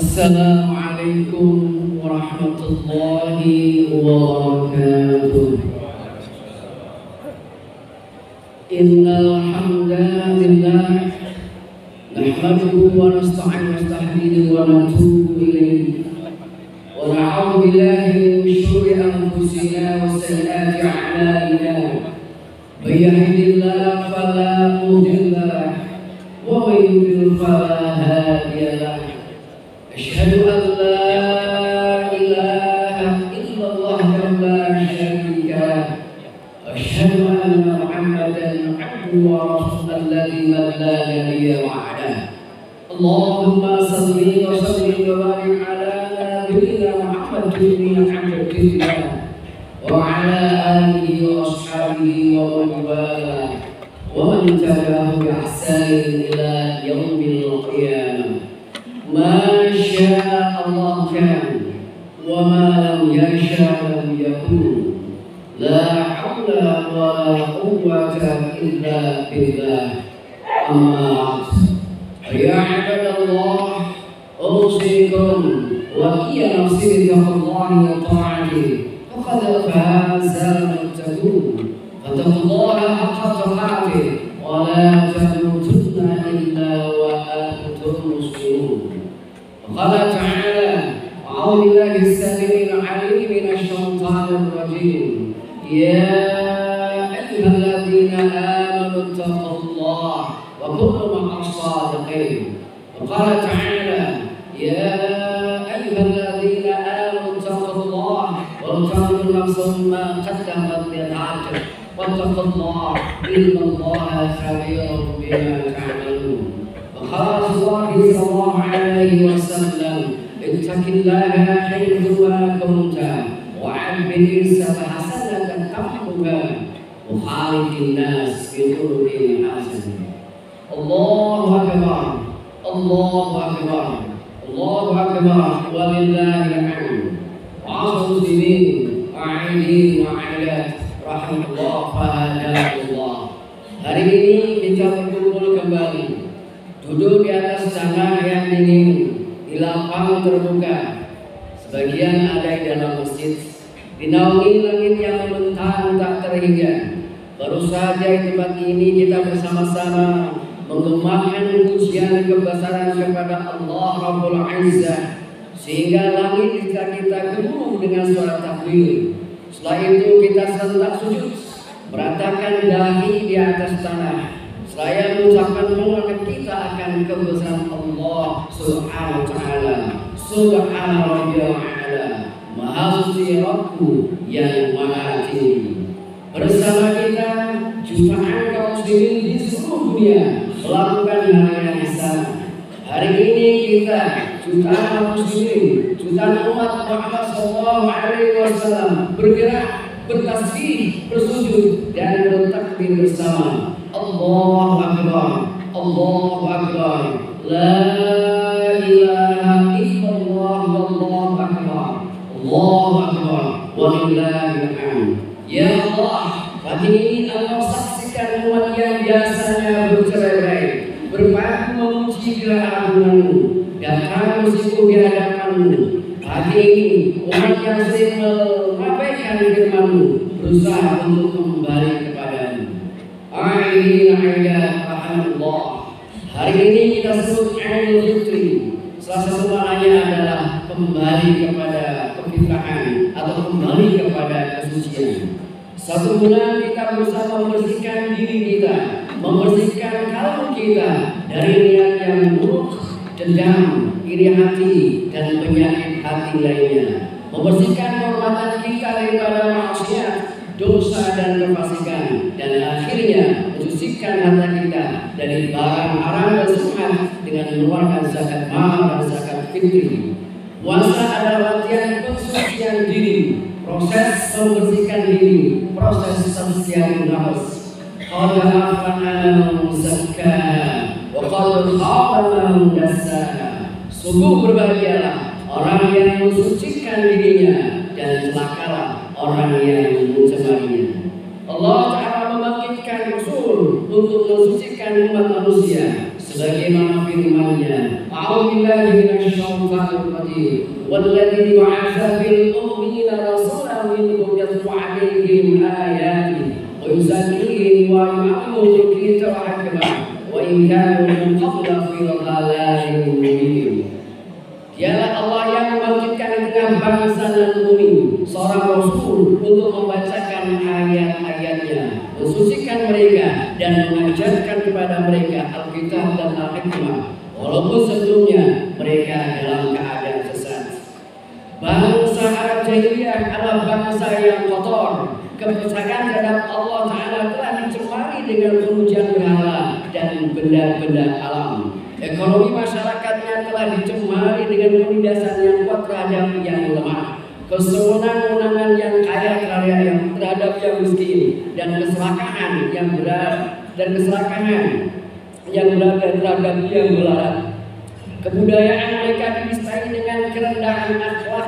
Assalamualaikum warahmatullahi wabarakatuh. Innal hamdalillah nahmaduhu wa nasta'inu wa natubu ilayhi wa na'udzu billahi min shururi anfusina wa sayyiati a'malina. May yahdihillahu fala mudilla lahu wa may yudlil fala hadiya lahu. Asyhadu an la ilaha illallah la syarika lahu. Asyhadu anna Muhammadan abduhu wa rasuluhu alladzi la nabiyya ba'dahu. Allahumma shalli wa sallim wa barik ala nabiyyina Muhammadin abdillah wa ala alihi wa ashabihi wa man walah wa man tabi'ahum bi ihsanin ila yaumil qiyamah. Ma syaa Allah kan wa ma lam yasha lam yakun. La haula wa la quwwata illa billah. Amma ya ibadallah, usikum wa iyya nafsi billahi wa ta'atihi faqad faza al-muttaqun. Fattaqullaha haqqa tuqatih wa la tamutunna illa wa antum muslimun. Qala ta'ala, a'udzu billahi as-sami'il 'alim minasy syaithanir rajim. Ya ayyuhalladzina amanu taqullaha wa kunu ma'as shadiqin. Qala ta'ala, ya ayyuhalladzina amanu taqullaha wa tanzur nafsun ma qaddamat lighad. Wattaqullaha innallaha khabirun bima ta'malun. قال الله صلى الله عليه وسلم اتق الله حيثما كنت وعبد حسنة تمحها وخالق الناس بخلق حسن. الله أكبر الله أكبر الله أكبر ولله الحمد. وعصر المسلمين وعيدين وعائلات رحمة الله فهداه الله. Hari ini kita berkumpul kembali, duduk di atas tanah yang dingin, di lapang terbuka. Sebagian ada di dalam masjid, dinaungi langit yang membentang tak terhingga. Baru saja di tempat ini kita bersama-sama menggemakan pujian kebesaran kepada Allah Rabbul Izzah, sehingga langit kita gemuruh dengan suara takbir. Setelah itu kita serentak sujud, meratakan dahi di atas tanah. Saya mengucapkan maka kita akan kebesaran Allah Subhanahu wa taala. Subhana rabbiyal a'la. Maha suci Rabbku yang maha tinggi. Bersama kita jutaan kaum muslimin di seluruh dunia melakukan hal yang sama. Hari ini kita jutaan kaum muslimin, jutaan umat Muhammad sallallahu alaihi wasallam bergerak, bertasbih, bersujud dan bertakbir bersama. Allahu Akbar, Allahu Akbar, La ilaha illallah, Wallahu Akbar, Allahu Akbar, walillahil hamd. Ya Allah, pagi ini Allah saksikan umat yang biasanya bercerai-berai, berpadu memuji keagungan-Mu, datang bersyukur di hadapan-Mu. Pagi ini umat yang sering mengabaikan firman-Mu berusaha untuk kembali kepada-Mu. Allah. Hari ini kita sebut Idul Fitri. Salah satu maknanya adalah kembali kepada kefitrahan atau kembali kepada kesucian. Satu bulan kita berusaha membersihkan diri kita, membersihkan kalbu kita dari niat yang buruk, dendam, iri hati, dan penyakit hati lainnya. Membersihkan kehormatan kita daripada maksiat, dosa dan kefasikan, dan akhirnya mensucikan harta kita dari barang haram dan subhat dengan mengeluarkan zakat mal dan zakat fitri. Puasa adalah latihan pensucian diri, proses membersihkan diri, proses tasfiyatun nafs. Qad aflaha man zakkaha wa qad khaba man dassaha. Sungguh berbahagialah orang yang mensucikan dirinya dan celakalah orang yang Allah Ta'ala membangkitkan Rasul untuk mensucikan umat manusia sebagaimana firman-Nya, a'udzubillahi minasyaitonir rajim, walladzi ba'atsa fil ummiyina rasulan minhum yatlu 'alaihim ayatihi wa yuzakkihim wa yu'allimuhumul kitaba wal hikmah wa in kanu min qablu fi dhalalin mubin. Dialah Allah yang membangkitkan tengah bangsa dan bumi seorang Rasul untuk membacakan ayat-ayatnya, mensucikan mereka dan mengajarkan kepada mereka Alkitab dan Al-Hikmah, walaupun sebelumnya mereka dalam keadaan sesat. Bangsa Arab Jahiliyah adalah bangsa yang kotor. Kepercayaan terhadap Allah Ta'ala telah dicemari dengan pujian berhala dan benda-benda alam. Ekonomi masyarakatnya telah dicemari dengan penindasan yang kuat terhadap yang lemah, kesewenang-wenangan yang kaya terhadap yang miskin, dan keserakahan yang berada terhadap yang melarat. Kebudayaan mereka disertai dengan kerendahan akhlak,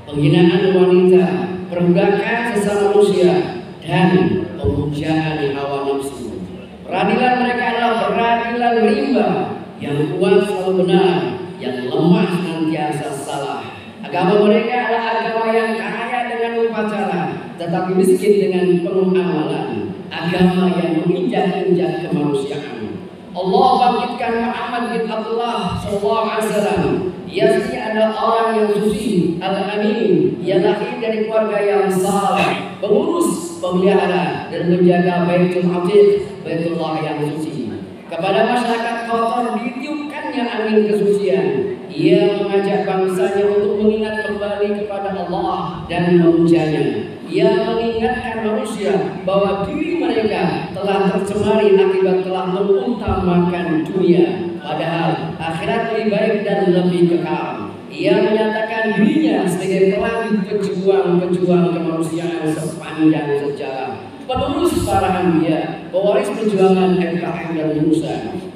penghinaan wanita, perbudakan sesama manusia, dan pemujaan hawa nafsu. Peradilan mereka adalah peradilan rimba, yang kuat selalu benar, yang lemah senantiasa salah. Agama mereka adalah agama yang kaya dengan upacara, tetapi miskin dengan penuh amalan. Agama yang menginjak-injak kemanusiaan. Allah bangkitkan Muhammad bin Abdullah SAW. Ia adalah orang yang suci, al-amin, yang lahir dari keluarga yang saleh, pengurus, pemelihara, dan menjaga Baitul Atiq, Baitullah yang suci. Kepada masyarakat kotor ditiupkannya angin kesucian. Ia mengajak bangsanya untuk mengingat kembali kepada Allah dan memujanya. Ia mengingatkan manusia bahwa diri mereka telah tercemari akibat telah mengutamakan dunia, padahal akhirat lebih baik dan lebih kekal. Ia menyatakan dirinya sebagai pejuang-pejuang kemanusiaan sepanjang sejarah, penerus para anbiya, pewaris perjuangan Ibrahim dan Musa.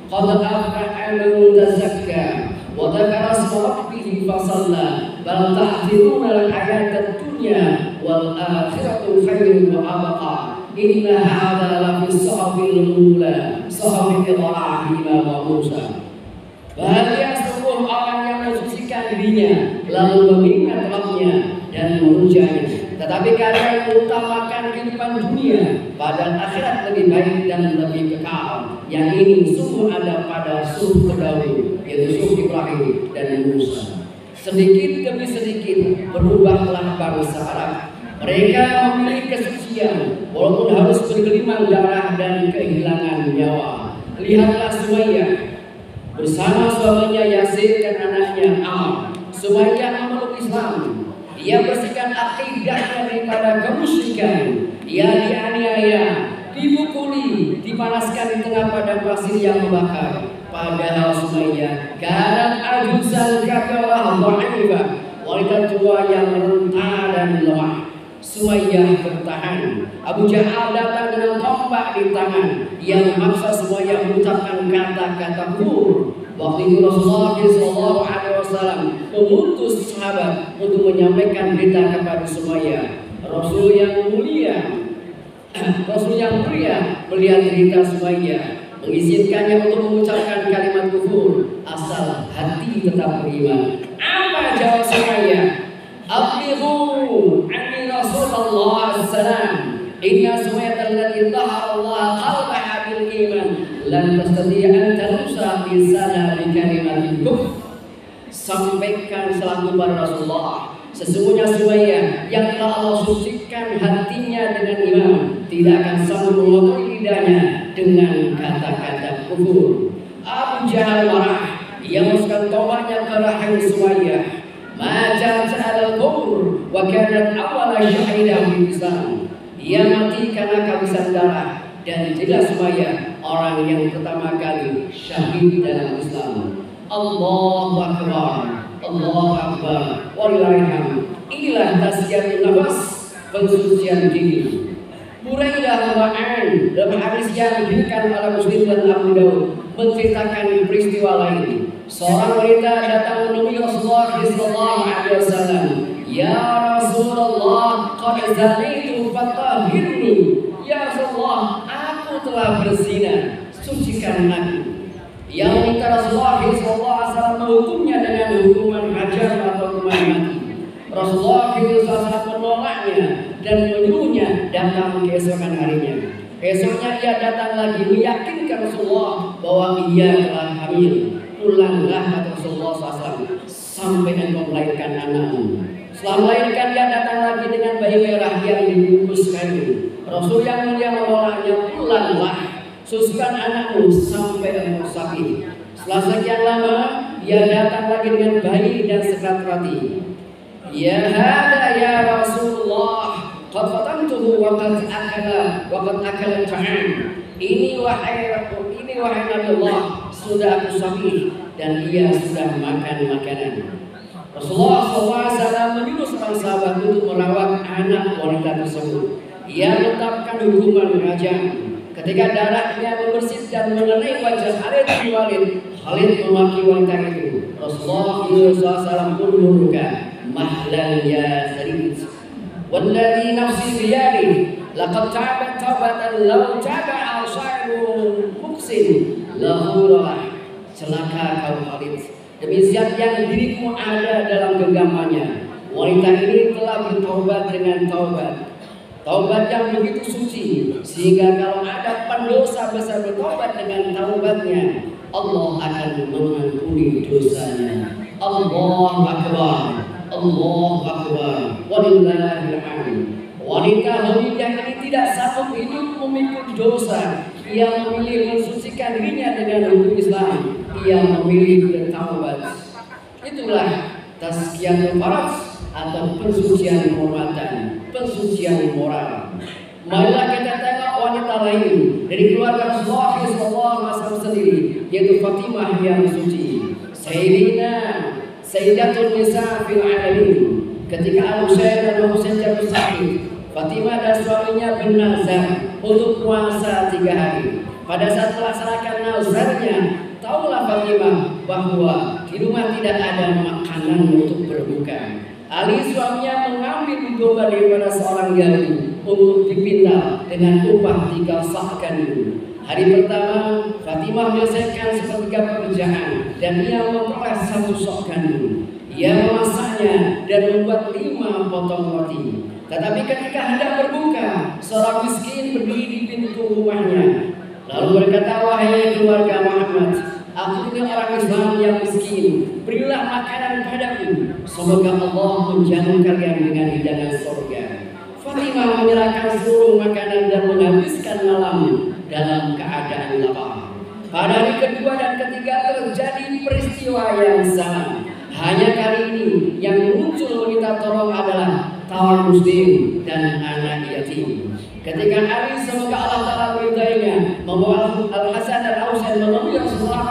Qad aflaha man tazakka wa dzakara isma rabbih fa shalla bal ta'thiruna al-hayata ad-dunya wal akhiratu khairun wa abqa. Inna hadza la fi as-suhufil ula suhuf Ibrahim wa Musa. Bahagia sungguh orang yang mensucikan dirinya lalu mengingat Rabbnya dan memujanya. Tetapi karena yang mengutamakan kehidupan dunia, padahal akhirat lebih baik dan lebih kekal. Yang ini sungguh ada pada suhuf terdahulu, yaitu suhuf Ibrahim dan Musa. Sedikit demi sedikit berubahlah bangsa Arab. Mereka memilih kesucian, walaupun harus bergelimang darah dan kehilangan nyawa. Lihatlah Sumayyah bersama suaminya Yazid dan anaknya Amr. Sumayyah memeluk Islam. Ia bersihkan akidahnya daripada kemusyrikan. Ia dianiaya, dipukuli, dipanaskan di tengah padang pasir yang membakar. Padahal Sumayyah kanat ajusan kabirah dha'ifah, wanita tua yang renta dan lemah. Sumayyah bertahan. Abu Jahal datang dengan tombak di tangan. Ia memaksa Sumayyah mengucapkan kata-kata kufur. Waktu itu Rasulullah SAW mengutus sahabat untuk menyampaikan berita kepada Sumayyah. Rasul yang mulia melihat berita Sumayyah, mengizinkannya untuk mengucapkan kalimat kufur asal hati tetap beriman. Apa jawab Sumayyah? Ablighu anni Rasulullah SAW. Inna Sumayyah allati dhahara Allah qalbaha bil iman lan tastati' an tarusa bi sana bi kalimatin kufr. Sampaikan selaku kepada Rasulullah, sesungguhnya Sumayyah yang telah Allah sucikan hatinya dengan iman tidak akan sanggup mengotori lidahnya dengan kata-kata kufur. Abu Jahal marah. Ia masukkan tombaknya ke rahim Sumayyah. Majal sa'al kubur wa kanat awala syahidah bil Islam. Ia mati karena kehabisan darah, dan jelas Sumayyah orang yang pertama kali syahid dalam Islam. Allahu Akbar, Allahu Akbar, walillahilhamd. Inilah tazkiyatun nafas, pensucian diri. Buraidah Ma'an dalam hadis yang diberikan oleh Muslim dan Abu Daud menceritakan peristiwa lain. Seorang wanita datang menemui Rasulullah SAW. Ya Rasulullah, qad zanaitu fatahhirni. Ya Rasulullah, aku telah berzina, sucikan aku. yang minta Rasulullah SAW menghukumnya dengan hukuman hajar atau hukuman mati. Rasulullah SAW menolaknya dan menyuruhnya datang keesokan harinya. Esoknya ia datang lagi meyakinkan Rasulullah bahwa ia telah hamil. Pulanglah kata Rasulullah SAW sampai engkau melahirkan anakmu. Setelah melahirkan dia datang lagi dengan bayi merah yang dibungkus kayu. Rasul yang mulia menolaknya, pulanglah, susukan anakmu sampai engkau sakit. Setelah sekian lama ia datang lagi dengan bayi dan sekat roti. Ya hada ya Rasulullah, qad fatantuhu wa qad akala ta'am. Ini wahai Nabi Allah, sudah aku sakit dan dia sudah makan makanan. Rasulullah SAW menyuruh seorang sahabat untuk merawat anak wanita tersebut. Ia menetapkan hukuman rajam. Ketika darahnya membersih dan mengenai wajah Khalid bin Walid, Khalid memaki wanita itu. Rasulullah SAW pun mengurungkan, mahlan ya Khalid, walladhi nafsi biyadihi, laqad tabat taubatan law taba'a sa'ibu muksin lahu rah. Celaka kau Khalid, demi zat yang diriku ada dalam genggamannya. Wanita ini telah bertaubat dengan taubat yang begitu suci, sehingga kalau ada pendosa besar bertaubat dengan taubatnya, Allah akan mengampuni dosanya. Allahu Akbar, Allahu Akbar, walillahil hamd. Wanita Hamidah ini tidak sanggup hidup memikul dosa. Ia memilih mensucikan dirinya dengan hukum Islam. Ia memilih bertaubat. Itulah tazkiyatul faraj atau pensucian kehormatan, pensucian moral. Marilah kita tengok wanita lain dari keluarga Rasulullah SAW sendiri, yaitu Fatimah yang suci. Sayyidatul Nisa fil alamin. Ketika Al-Husain dan Al-Husain jatuh sakit, Fatimah dan suaminya bernazar untuk puasa 3 hari. Pada saat melaksanakan nazarnya, taulah Fatimah bahwa di rumah tidak ada makanan untuk berbuka. Ali suaminya mengambil domba daripada seorang Yahudi untuk dipintal dengan upah 3 sahkan dulu. Hari pertama Fatimah menyelesaikan sepertiga pekerjaan dan ia memperoleh 1 sahkan dulu. Ia memasaknya dan membuat 5 potong roti. Tetapi ketika hendak berbuka, seorang miskin berdiri di pintu rumahnya. Lalu berkata, wahai keluarga Muhammad, aku ini orang Islam yang miskin, berilah makanan padaku, semoga Allah menjamu kalian dengan hidangan surga. Fatimah menyerahkan seluruh makanan dan menghabiskan malam dalam keadaan lapar. Pada hari kedua dan ketiga terjadi peristiwa yang sama. Hanya kali ini yang muncul meminta tolong adalah tawar muslim dan anak yatim. Ketika Ali, semoga Allah Ta'ala meridainya, membawa Al-Hasan dan Al-Husain menemui Rasulullah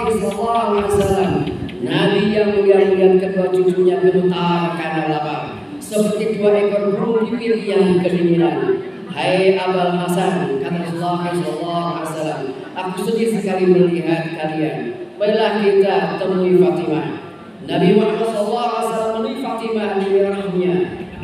SAW, Nabi yang mulia melihat kedua cucunya gemetar karena lapar, seperti 2 ekor burung pipit yang kedinginan. Hai Abul Hasan, kata Rasulullah SAW, aku sedih sekali melihat kalian. Baiklah kita temui Fatimah. Nabi Muhammad SAW menemui Fatimah di rahimnya.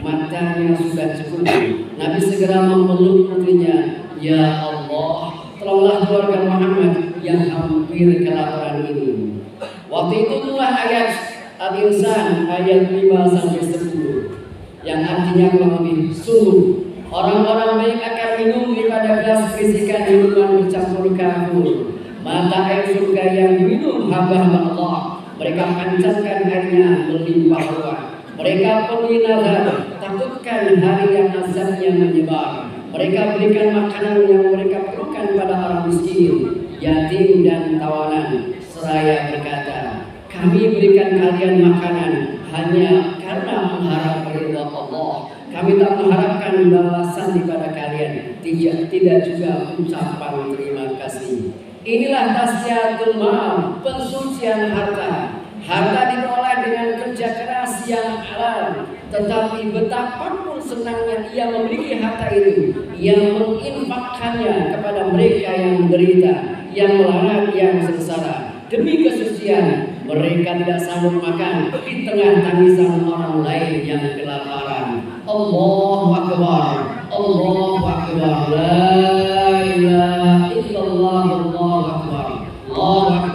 Matanya sudah cukup. Nabi segera memeluk putrinya. Ya Allah, tolonglah keluarga Muhammad yang hampir kelaparan ini. Waktu itu itulah ayat Al-Insan ayat 5-10 yang artinya kurang lebih, sungguh orang-orang baik akan minum daripada gelas berisikan minuman bercampur kafur. Mata air surga yang diminum hamba-hamba Allah, mereka pancarkan airnya melimpah ruah. Mereka penuhi nazar, takutkan hari yang azabnya menyebar. Mereka berikan makanan yang mereka perlukan pada orang miskin, yatim dan tawanan. Seraya berkata, kami berikan kalian makanan hanya karena mengharap ridha Allah. Kami tak mengharapkan balasan daripada kalian, tidak juga ucapan terima kasih. Inilah tasyatul mal, pensucian harta. Harta diperoleh dengan kerja keras yang halal, tetapi betapapun senangnya ia memiliki harta itu, ia menginfakkannya kepada mereka yang menderita, yang melarat, yang sengsara. Demi kesucian, mereka tidak sanggup makan di tengah tangisan orang lain yang kelaparan. Allahu Akbar, Allahu Akbar, la ilaha illallah, Allahu Akbar, Allahu Akbar.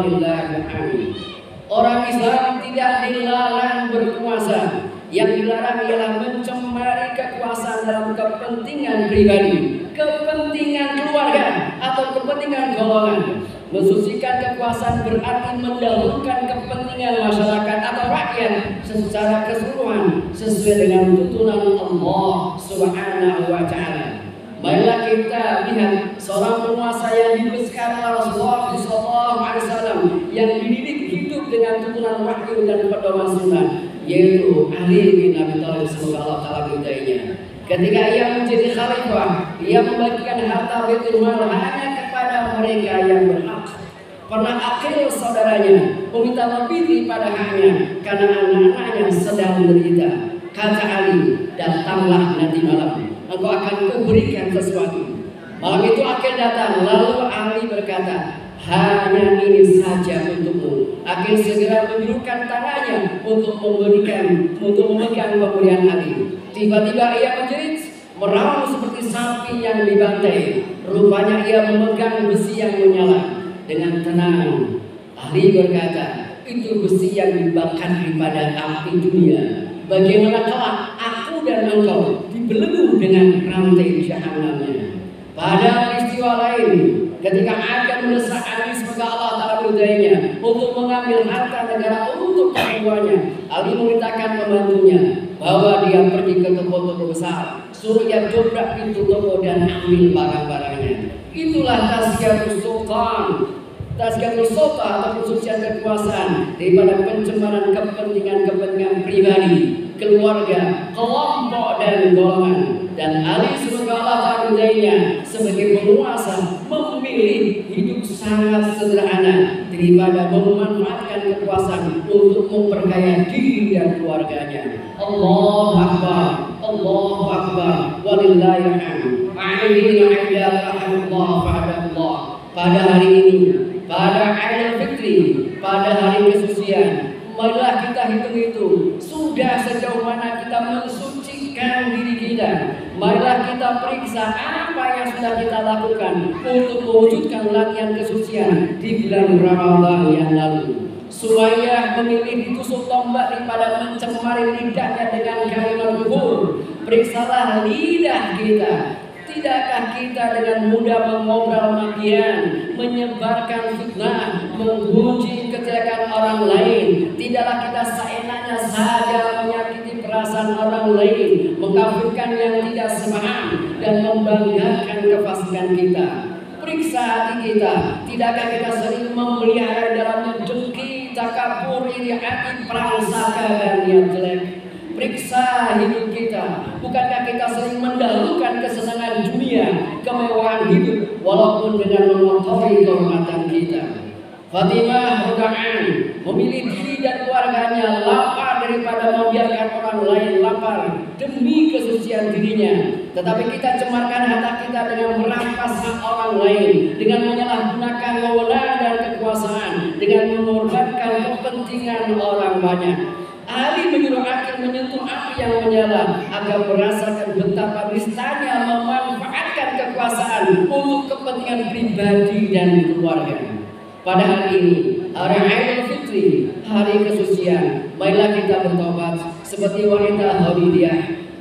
walillahil hamd. Orang Islam tidak dilarang berkuasa. Yang dilarang ialah mencemari kekuasaan dalam kepentingan pribadi, kepentingan keluarga, atau kepentingan golongan. Mensucikan kekuasaan berarti mendahulukan kepentingan masyarakat atau rakyat secara keseluruhan sesuai dengan tuntunan Allah Subhanahu wa Ta'ala. Marilah kita lihat seorang penguasa yang dibesarkan oleh Rasulullah SAW yang dididik hidup dengan tuntunan wahyu dan pedoman sunnah, yaitu Ali bin Abi Thalib semoga Allah Ta'ala ridainya. Ketika ia menjadi khalifah, ia membagikan harta Baitul Mal hanya kepada mereka yang berhak. Pernah Aqil saudaranya meminta lebih daripada haknya karena anak-anaknya sedang menderita. Kata Ali, datanglah nanti malam, engkau akan kuberikan sesuatu. Malam itu Aqil datang, lalu Ali berkata, hanya ini saja untukmu. Aqil segera menjulurkan tangannya untuk memegang pemberian Ali. Tiba-tiba ia menjerit, meraung seperti sapi yang dibantai. Rupanya ia memegang besi yang menyala. Dengan tenang Ali berkata, itu besi yang dibakar daripada api dunia. Bagaimana kelak aku dan engkau dibelenggu dengan rantai jahanamnya. Pada peristiwa lain, ketika akan mendesak Ali semoga Allah Ta'ala ridainya untuk mengambil harta negara untuk keperluannya, Ali memerintahkan pembantunya bahwa dia pergi ke toko-toko besar, suruh ia dobrak pintu toko dan ambil barang-barangnya. Itulah tazkiyatul sultan, tazkiyatul sultan atau pensucian kekuasaan daripada pencemaran kepentingan pribadi, keluarga, kelompok dan golongan. Dan Ali semoga Allah Ta'ala ridainya sebagai penguasa memilih hidup sangat sederhana daripada memanfaatkan kekuasaan untuk memperkaya diri dan keluarganya. Allahu Akbar, Allahu Akbar, walillahil hamd. Pada hari ini, pada Idul Fitri, pada hari kesucian, marilah kita hitung itu sudah sejauh mana kita mensucikan diri kita. Marilah kita periksa apa yang sudah kita lakukan untuk mewujudkan latihan kesucian di bulan Ramadan yang lalu. Sumayyah memilih ditusuk tombak daripada mencemari lidahnya dengan kalimat kufur. Periksalah lidah kita. Tidakkah kita dengan mudah mengobrol makian, menyebarkan fitnah, menguji kejelekan orang lain? Tidaklah kita seenaknya saja menyakiti perasaan orang lain, mengkafirkan yang tidak sepaham, dan membanggakan kefasikan kita. Periksa hati kita. Tidakkah kita sering memelihara dalamnya dengki, takabur, iri hati, prasangka dan niat jelek? Periksa hidup kita. Bukankah kita sering mendahulukan kesenangan dunia, kemewahan hidup, walaupun dengan mengotori kehormatan kita? Fatimah Ruka'an memilih diri dan keluarganya lapar daripada membiarkan orang lain lapar demi kesucian dirinya. Tetapi kita cemarkan hati kita dengan merampas hak orang lain, dengan menyalahgunakan wewenang dan kekuasaan, dengan mengorbankan kepentingan orang banyak. Ali menyuruh Aqil menyentuh api yang menyala agar merasakan betapa nistanya memanfaatkan kekuasaan untuk kepentingan pribadi dan keluarga. Pada hari ini, hari Idul Fitri, hari kesucian, marilah kita bertobat seperti wanita Khadijah.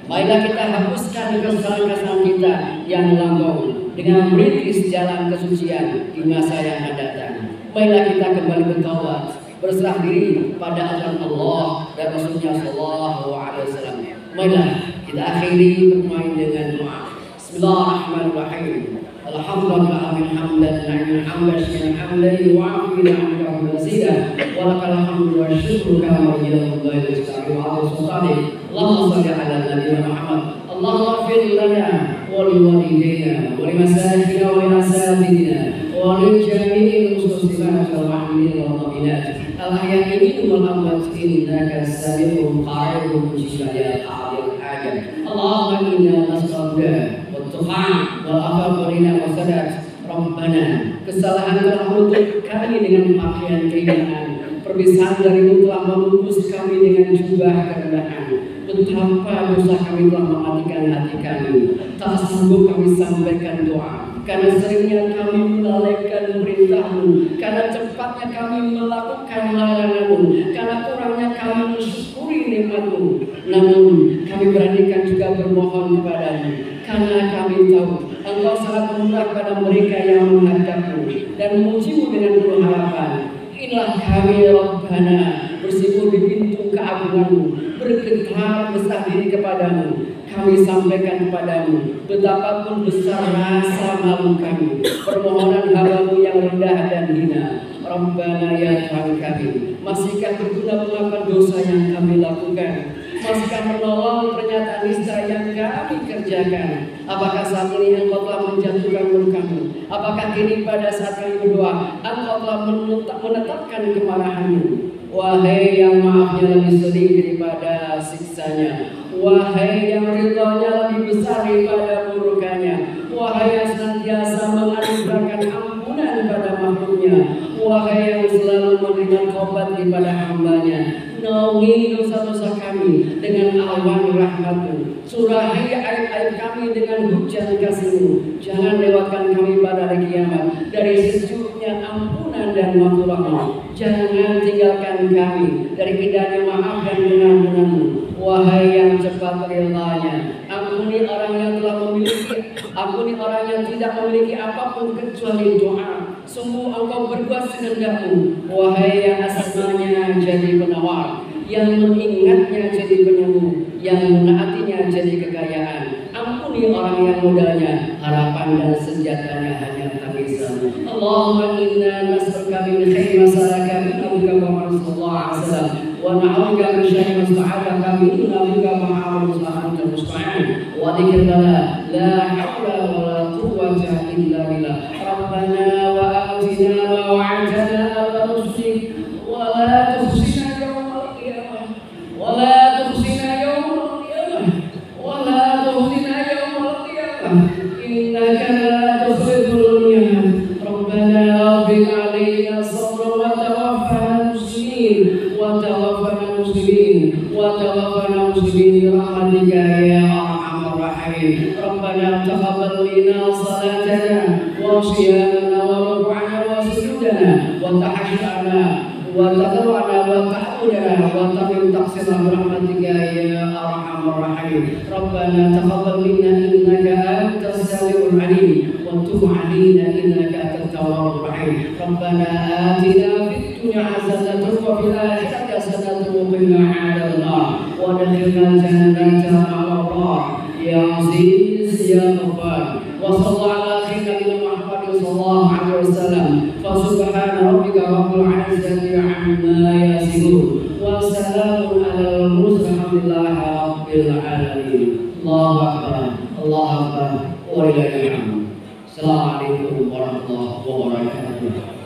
Marilah kita hapuskan kesalahan-kesalahan kita yang lampau dengan merintis jalan kesucian di masa yang akan datang. Marilah kita kembali bertobat, berserah diri pada aturan Allah dan Rasulnya Sallallahu Alaihi Wasallam. Marilah kita akhiri bermain dengan doa. Bismillahirrahmanirrahim. Alhamdulillah hamdan na'im hamdan hamdan wa afina hamdan mazida wa lakal hamdu wa syukru kama wajibul ghairu istari wa al-sultani. Allahumma shalli ala nabiyyina Muhammad. Allahumma ighfir lana wa li walidayna wa li masalikina wa li asatidina wa li jami'il muslimin wal mu'minin wal mu'minat al-ahya'i minhum wal amwat innaka sami'un qaribun mujibal hajat. Allahumma inna nas'aluka Tuhan wal-afaqurina wasadat Rabbana, kesalahan telah menutup kami dengan pakaian keringanan, perpisahan darimu telah membungkus kami dengan jubah kerendahan. Betapa dosa kami telah mematikan hati kami, tak sanggup kami sampaikan doa. karena seringnya kami melalaikan perintah-Mu, karena cepatnya kami melakukan larangan-Mu, karena kurangnya kami mensyukuri nikmat-Mu. Namun kami beranikan juga bermohon kepada-Mu, karena kami tahu Engkau sangat murah pada mereka yang menghadap-Mu dan memuji-Mu dengan penuh harapan. Inilah kami Rabbana, bersimpuh di pintu keagungan-Mu, bergetar besar diri kepada-Mu. Kami sampaikan kepadamu betapapun besar rasa malu kami, permohonan hamba-Mu yang rendah dan hina. Rabbana ya Tuhan kami, masihkah berguna pengakuan dosa yang kami lakukan? Masihkah menolong pernyataan nista yang kami kerjakan? Apakah saat ini Engkau telah menjatuhkan murka-Mu? Apakah kini pada saat kami berdoa Engkau telah menetapkan kemarahan-Mu? Wahai yang maafnya lebih sering daripada siksanya, wahai yang ridhonya lebih besar daripada murkanya, wahai yang senantiasa menganugerahkan ampunan pada makhluknya, wahai yang selalu memberikan taubat kepada hamba-Nya. Naungi dosa-dosa kami dengan awan rahmat-Mu, surahi aib-aib kami dengan hujan kasih-Mu. Jangan lewatkan kami pada hari kiamat dari sejuknya ampunan dan maghfirah-Mu. Jangan tinggalkan kami dari indahnya maaf dan pengampunan-Mu. Wahai yang cepat ridhanya, ampuni orang yang telah memiliki, ampuni orang yang tidak memiliki apapun kecuali doa. Sungguh Engkau berbuat sekehendak-Mu. Wahai yang asmanya jadi penawar, yang mengingatnya jadi penyembuh, yang menaatinya jadi kekayaan. Ampuni orang yang modalnya, harapan dan senjatanya hanya tangis-Mu. Allahumma inna nas'aluka min khairi ma salaka min nabiyyika Muhammad sallallahu alaihi wasallam wa na'udzubika min syarri ma sta'adaka min nabiyyika Muhammad sallallahu alaihi wasallam wa dzikrika la haula wa la quwwata illa billah. Rabbana wa atina ma wa'adtana wa la tukhzina wa la tukhzina yawmal qiyamah wa la tukhzina yawmal qiyamah wa la tukhzina yawmal qiyamah innaka la tukhliful mi'ad. Rabbana afid 'alaina sabran wa tawaffana muslimin wa tawaffana muslimin wa tawaffana muslimin bi rahmatika ya arhamar rahimin. Rabbana taqabbal minna salatana wa siyamana wa ruk'ana wa sujudana wa tahajjudana wa tadarru'ana wa ta'abudana wa tamim taqsirna bi rahmatika ya arhamar rahimin. Rabbana taqabbal minna innaka antas samiul alim wa tub 'alaina innaka antat tawwabur rahim. Rabbana atina fid dunya hasanatan wa fil akhirati hasanatan wa qina 'adzaban nar wa adkhilna jannata ma'ar ya aziz ya ghaffar. Wa sallallahu ala sayyidina Muhammad sallallahu alaihi wasallam. Fa subhana rabbika rabbil izzati 'amma yasifun wa salamun alal mursalin alhamdulillahi rabbil alamin. Allahu akbar, Allahu akbar, wa lillahil hamd. Assalamualaikum warahmatullahi wabarakatuh.